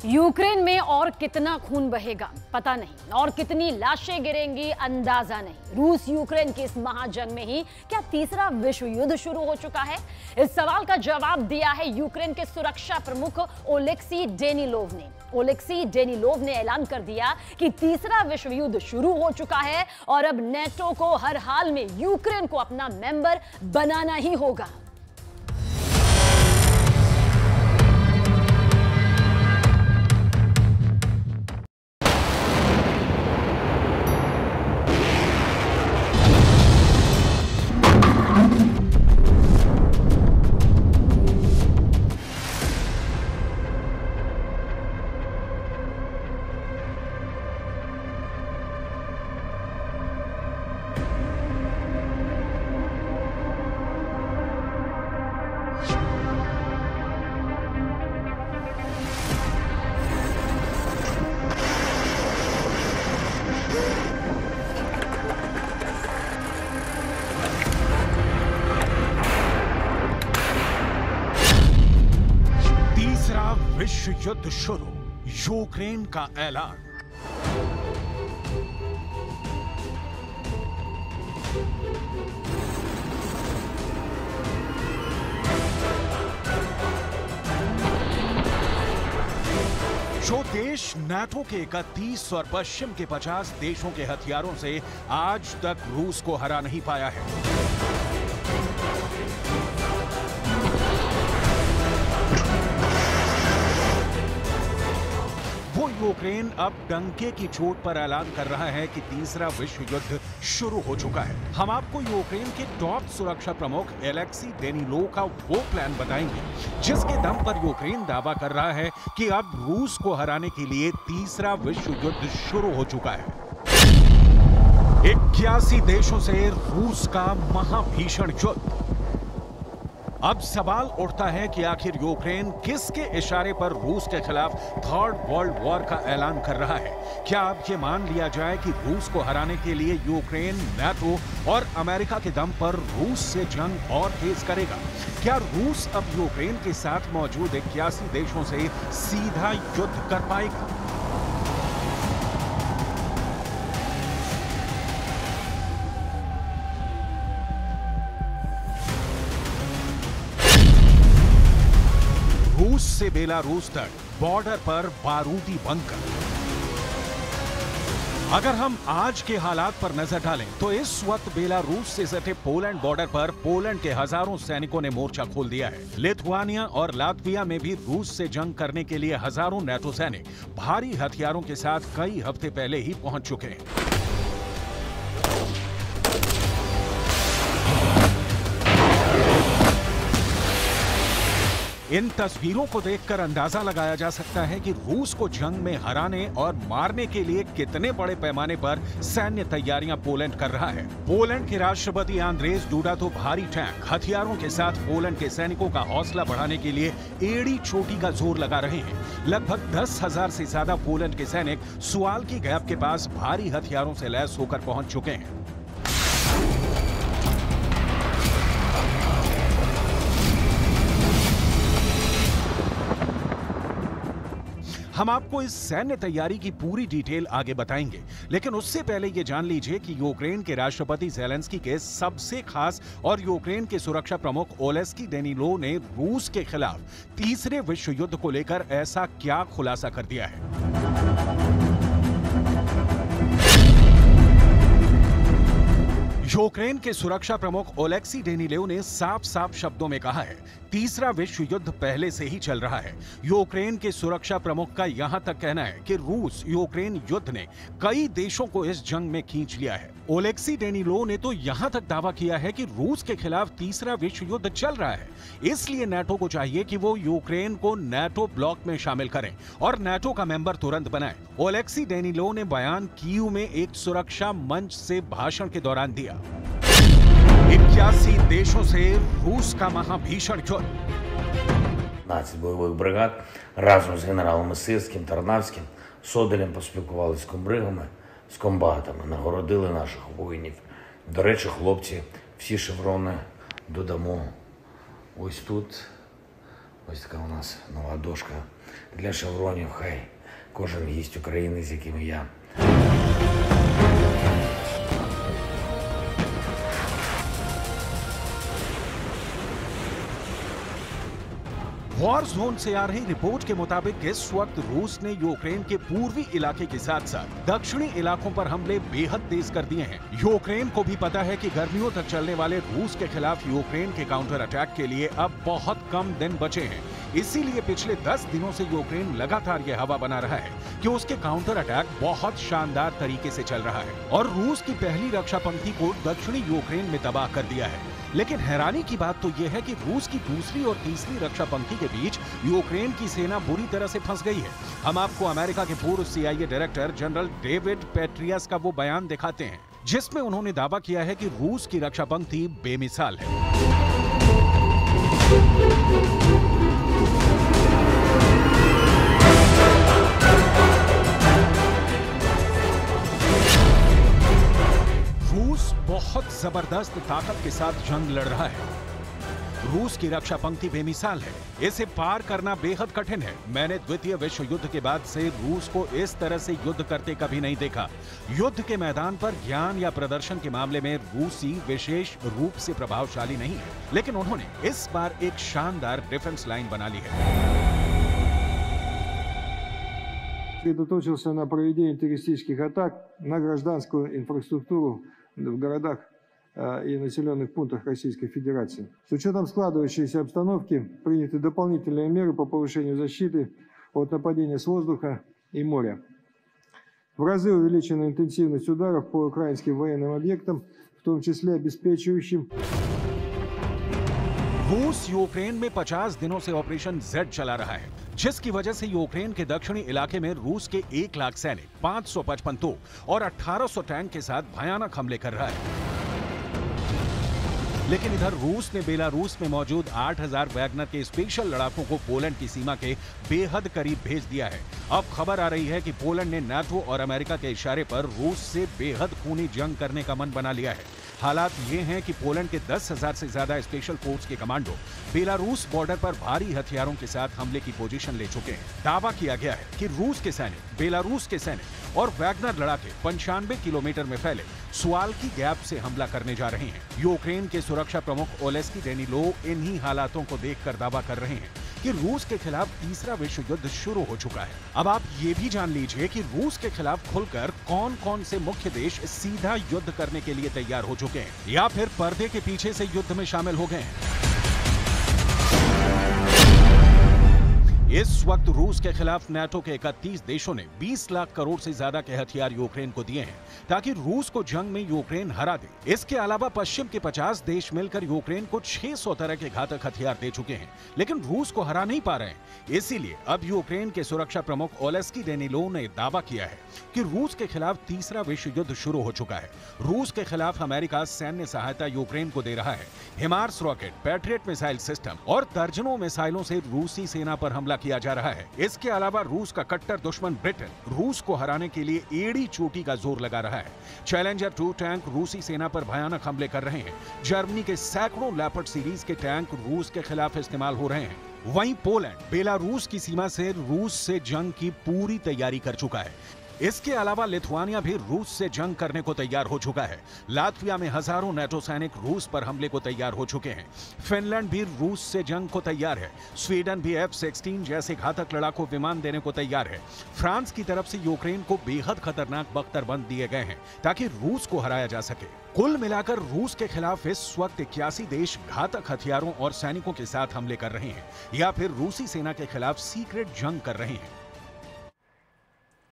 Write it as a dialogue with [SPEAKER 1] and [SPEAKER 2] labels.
[SPEAKER 1] Ukraine में और कितना खून बहेगा पता नहीं और कितनी लाशें गिरेंगी अंदाजा नहीं। रूस यूक्रेन की इस महाजंग में ही क्या तीसरा विश्व युद्ध शुरू हो चुका है? इस सवाल का जवाब दिया है यूक्रेन के सुरक्षा प्रमुख ओलेक्सी डेनिलोव ने। ओलेक्सी डेनिलोव ने ऐलान कर दिया कि तीसरा विश्व युद्ध शुरू हो चुका है और अब नेटो को हर हाल में यूक्रेन को अपना मेंबर बनाना ही होगा।
[SPEAKER 2] विश्व युद्ध शुरू, यूक्रेन का ऐलान। जो देश नाटो के 31 और पश्चिम के 50 देशों के हथियारों से आज तक रूस को हरा नहीं पाया है, वो यूक्रेन अब डंके की चोट पर ऐलान कर रहा है कि तीसरा विश्व युद्ध शुरू हो चुका है। हम आपको यूक्रेन के टॉप सुरक्षा प्रमुख ओलेक्सी डेनिलोव का वो प्लान बताएंगे जिसके दम पर यूक्रेन दावा कर रहा है कि अब रूस को हराने के लिए तीसरा विश्व युद्ध शुरू हो चुका है। 81 देशों से रूस का महाभीषण युद्ध। अब सवाल उठता है कि आखिर यूक्रेन किसके इशारे पर रूस के खिलाफ थर्ड वर्ल्ड वॉर का ऐलान कर रहा है? क्या अब ये मान लिया जाए कि रूस को हराने के लिए यूक्रेन नाटो और अमेरिका के दम पर रूस से जंग और तेज करेगा? क्या रूस अब यूक्रेन के साथ मौजूद 81 देशों से सीधा युद्ध कर पाएगा? रूस से बेलारूस तक बॉर्डर पर बारूदी बंकर। अगर हम आज के हालात पर नजर डालें तो इस वक्त बेलारूस से सटे पोलैंड बॉर्डर पर पोलैंड के हजारों सैनिकों ने मोर्चा खोल दिया है। लिथुआनिया और लातविया में भी रूस से जंग करने के लिए हजारों नाटो सैनिक भारी हथियारों के साथ कई हफ्ते पहले ही पहुंच चुके हैं। इन तस्वीरों को देखकर अंदाजा लगाया जा सकता है कि रूस को जंग में हराने और मारने के लिए कितने बड़े पैमाने पर सैन्य तैयारियां पोलैंड कर रहा है। पोलैंड के राष्ट्रपति आंद्रेज डूडा तो भारी टैंक हथियारों के साथ पोलैंड के सैनिकों का हौसला बढ़ाने के लिए एड़ी चोटी का जोर लगा रहे हैं। लगभग 10,000 से ज्यादा पोलैंड के सैनिक सुवाल्की गैप के पास भारी हथियारों से लैस होकर पहुंच चुके हैं। हम आपको इस सैन्य तैयारी की पूरी डिटेल आगे बताएंगे, लेकिन उससे पहले ये जान लीजिए कि यूक्रेन के राष्ट्रपति ज़ेलेंस्की के सबसे खास और यूक्रेन के सुरक्षा प्रमुख ओलेक्सी डेनिलोव ने रूस के खिलाफ तीसरे विश्व युद्ध को लेकर ऐसा क्या खुलासा कर दिया है। यूक्रेन के सुरक्षा प्रमुख ओलेक्सी डेनिलोव ने साफ साफ शब्दों में कहा है, तीसरा विश्व युद्ध पहले से ही चल रहा है। यूक्रेन के सुरक्षा प्रमुख का यहां तक कहना है कि रूस यूक्रेन युद्ध ने कई देशों को इस जंग में खींच लिया है। ओलेक्सी डेनिलोव ने तो यहां तक दावा किया है कि रूस के खिलाफ तीसरा विश्व युद्ध चल रहा है, इसलिए नाटो को चाहिए कि वो यूक्रेन को नाटो ब्लॉक में शामिल करें और नाटो का मेंबर तुरंत बनाए। ओलेक्सी डेनिलोव ने बयान कीव में एक सुरक्षा मंच से भाषण के दौरान दिया। 81 देशों से रूस का महाभीषण युद्ध।
[SPEAKER 3] 15 бойових бригад разом з генералами Сирським, Тарнавським, Соделем поспілкувалися з комбригами, з комбатами, нагородили наших воїнів. До речі, хлопці, всі шеврони додамо ось тут. Ось така у нас нова дошка для шевронів хай кожен гість України, з яким я.
[SPEAKER 2] वॉर जोन से आ रही रिपोर्ट के मुताबिक इस वक्त रूस ने यूक्रेन के पूर्वी इलाके के साथ साथ दक्षिणी इलाकों पर हमले बेहद तेज कर दिए हैं। यूक्रेन को भी पता है कि गर्मियों तक चलने वाले रूस के खिलाफ यूक्रेन के काउंटर अटैक के लिए अब बहुत कम दिन बचे हैं। इसीलिए पिछले 10 दिनों से यूक्रेन लगातार ये हवा बना रहा है कि उसके काउंटर अटैक बहुत शानदार तरीके से चल रहा है और रूस की पहली रक्षा पंक्ति को दक्षिणी यूक्रेन में तबाह कर दिया है। लेकिन हैरानी की बात तो यह है कि रूस की दूसरी और तीसरी रक्षा पंक्ति के बीच यूक्रेन की सेना बुरी तरह से फंस गई है। हम आपको अमेरिका के पूर्व CIA director general David Petraeus का वो बयान दिखाते हैं जिसमें उन्होंने दावा किया है कि रूस की रक्षा पंक्ति बेमिसाल है। रूस बहुत जबरदस्त ताकत के साथ जंग लड़ रहा है। रूस की रक्षा पंक्ति बेमिसाल है, इसे पार करना बेहद कठिन है। मैंने द्वितीय विश्व युद्ध के बाद से रूस को इस तरह से युद्ध करते कभी नहीं देखा। युद्ध के मैदान पर ज्ञान या प्रदर्शन के मामले में रूसी विशेष रूप से प्रभावशाली नहीं है, लेकिन उन्होंने इस बार एक शानदार डिफेंस लाइन बना ली है।
[SPEAKER 4] Сосредоточился на проведении террористических атак на гражданскую инфраструктуру в городах и населенных пунктах Российской Федерации. С учетом складывающейся обстановки приняты дополнительные меры по повышению защиты от нападения с воздуха и моря. В разы увеличена интенсивность ударов по украинским военным объектам, в том числе обеспечивающим.
[SPEAKER 2] रूस यूक्रेन में 50 दिनों से ऑपरेशन Z चला रहा है, जिसकी वजह से यूक्रेन के दक्षिणी इलाके में रूस के 1 लाख सैनिक, 555 तोप और 1800 टैंक के साथ भयानक हमले कर रहा है। लेकिन इधर रूस ने बेलारूस में मौजूद 8000 वैगनर के स्पेशल लड़ाकों को पोलैंड की सीमा के बेहद करीब भेज दिया है। अब खबर आ रही है कि पोलैंड ने नाटो और अमेरिका के इशारे पर रूस से बेहद खूनी जंग करने का मन बना लिया है। हालात ये हैं कि पोलैंड के 10,000 से ज्यादा स्पेशल फोर्स के कमांडो बेलारूस बॉर्डर पर भारी हथियारों के साथ हमले की पोजीशन ले चुके हैं। दावा किया गया है कि रूस के सैनिक, बेलारूस के सैनिक और वैगनर लड़ाके 95 किलोमीटर में फैले सुवाल्की गैप से हमला करने जा रहे हैं। यूक्रेन के सुरक्षा प्रमुख ओलेस्की डेनिलोव इन्हीं हालातों को देखकर दावा कर रहे हैं कि रूस के खिलाफ तीसरा विश्व युद्ध शुरू हो चुका है। अब आप ये भी जान लीजिए कि रूस के खिलाफ खुलकर कौन कौन से मुख्य देश सीधा युद्ध करने के लिए तैयार हो चुके हैं या फिर पर्दे के पीछे से युद्ध में शामिल हो गए हैं। इस वक्त रूस के खिलाफ नाटो के 31 देशों ने 20 लाख करोड़ से ज्यादा के हथियार यूक्रेन को दिए हैं ताकि रूस को जंग में यूक्रेन हरा दे। इसके अलावा पश्चिम के 50 देश मिलकर यूक्रेन को 600 तरह के घातक हथियार दे चुके हैं, लेकिन रूस को हरा नहीं पा रहे हैं। इसीलिए अब यूक्रेन के सुरक्षा प्रमुख ओलेस्की डेनिलोव ने दावा किया है कि रूस के खिलाफ तीसरा विश्व युद्ध शुरू हो चुका है। रूस के खिलाफ अमेरिका सैन्य सहायता यूक्रेन को दे रहा है। HIMARS rocket, patriot missile system और दर्जनों मिसाइलों से रूसी सेना पर हमला किया जा रहा है। इसके अलावा रूस का कट्टर दुश्मन ब्रिटेन रूस को हराने के लिए एड़ी चोटी का जोर लगा रहा है। चैलेंजर 2 टैंक रूसी सेना पर भयानक हमले कर रहे हैं। जर्मनी के सैकड़ों लेपर्ड सीरीज के टैंक रूस के खिलाफ इस्तेमाल हो रहे हैं। वहीं पोलैंड बेलारूस की सीमा से रूस से जंग की पूरी तैयारी कर चुका है। इसके अलावा लिथुआनिया भी रूस से जंग करने को तैयार हो चुका है। लातविया में हजारों नाटो सैनिक रूस पर हमले को तैयार हो चुके हैं। फिनलैंड भी रूस से जंग को तैयार है। स्वीडन भी F-16 जैसे घातक लड़ाकू विमान देने को तैयार है। फ्रांस की तरफ से यूक्रेन को बेहद खतरनाक बख्तरबंद दिए गए हैं ताकि रूस को हराया जा सके। कुल मिलाकर रूस के खिलाफ इस वक्त 81 देश घातक हथियारों और सैनिकों के साथ हमले कर रहे हैं या फिर रूसी सेना के खिलाफ सीक्रेट जंग कर रहे हैं।